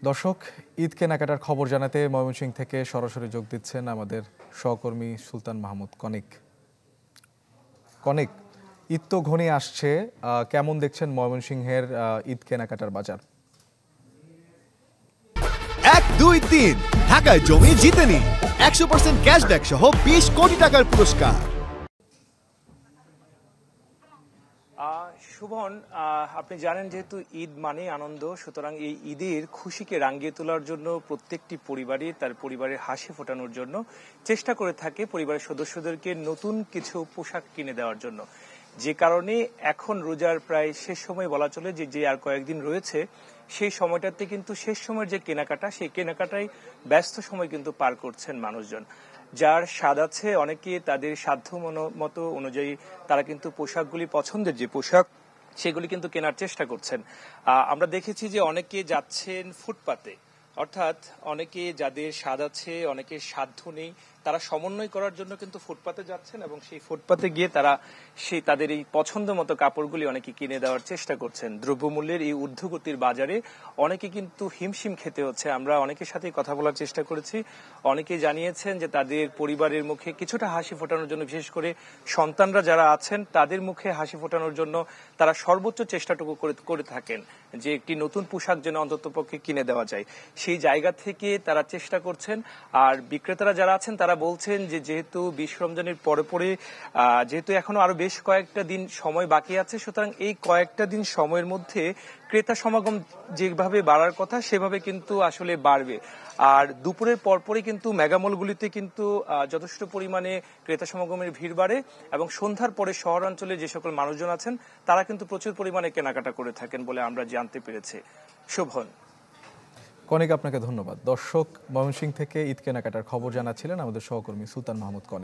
দর্শক, ঈদ কেনাকাটার খবর জানাতে ময়মনসিংহ থেকে সরাসরি যোগ দিচ্ছেন আমাদের সহকর্মী সুলতান মাহমুদ কনিক। কনিক, ঈদ তো ঘনিয়ে আসছে, কেমন দেখছেন ময়মনসিংহের ঈদ কেনাকাটার বাজার? 1, 2, 3 ঢাকায় জমি জিতে নিন 100% ক্যাশব্যাক সহ 20 কোটি টাকার পুরস্কার। শুভন, আপনি জানেন যেহেতু ঈদ মানে আনন্দ, সুতরাং এই ঈদের খুশিকে রাঙিয়ে তোলার জন্য প্রত্যেকটি পরিবারই তার পরিবারের হাসি ফোটানোর জন্য চেষ্টা করে থাকে পরিবারের সদস্যদেরকে নতুন কিছু পোশাক কিনে দেওয়ার জন্য। যে কারণে এখন রোজার প্রায় শেষ সময় বলা চলে যে আর কয়েকদিন রয়েছে, সেই সময়টাতে কিন্তু শেষ সময়ের যে কেনাকাটা, সেই কেনাকাটায় ব্যস্ত সময় কিন্তু পার করছেন মানুষজন। যার স্বাদ আছে, অনেকে তাদের সাধ্য মতো অনুযায়ী তারা কিন্তু পোশাকগুলি, পছন্দের যে পোশাক সেগুলি কিন্তু কেনার চেষ্টা করছেন। আমরা দেখেছি যে অনেকে যাচ্ছেন ফুটপাতে, অর্থাৎ অনেকে যাদের স্বাদ আছে, অনেকের সাধ্য নেই, তারা সমন্বয় করার জন্য কিন্তু ফুটপাতে যাচ্ছেন এবং সেই ফুটপাতে গিয়ে তারা তাদের এই পছন্দ মতো কাপড়গুলি অনেকে কিনে দেওয়ার চেষ্টা করছেন। দ্রব্যমূল্যের এই ঊর্ধ্বগতির বাজারে অনেকে কিন্তু হিমশিম খেতে হচ্ছে। আমরা অনেকের সাথে কথা বলার চেষ্টা করেছি, অনেকে জানিয়েছেন যে তাদের পরিবারের মুখে কিছুটা হাসি ফোটানোর জন্য, বিশেষ করে সন্তানরা যারা আছেন তাদের মুখে হাসি ফোটানোর জন্য তারা সর্বোচ্চ চেষ্টাটুকু করে থাকেন যে একটি নতুন পোশাক যেন অন্ততপক্ষে কিনে দেওয়া যায়। সেই জায়গা থেকে তারা চেষ্টা করছেন। আর বিক্রেতারা যারা আছেন তারা বলছেন যে যেহেতু 20 রমজানের পরে যেহেতু এখনো আরো বেশ কয়েকটা দিন সময় বাকি আছে, সুতরাং এই কয়েকটা দিন সময়ের মধ্যে ক্রেতা সমাগম যেভাবে বাড়ার কথা সেভাবে কিন্তু আসলে বাড়বে। আর দুপুরের পরপরই কিন্তু মেগামলগুলিতে কিন্তু যথেষ্ট পরিমাণে ক্রেতা সমাগমের ভিড় বাড়ে এবং সন্ধ্যার পরে শহরাঞ্চলে যে সকল মানুষজন আছেন তারা কিন্তু প্রচুর পরিমাণে কেনাকাটা করে থাকেন বলে আমরা জানতে পেরেছি। শোভন। কনিক, আপনাকে ধন্যবাদ। দর্শক, ময়মনসিংহ থেকে ঈদ কেনাকাটার খবর জানাচ্ছিলেন আমাদের সহকর্মী সুলতান মাহমুদ কনিক।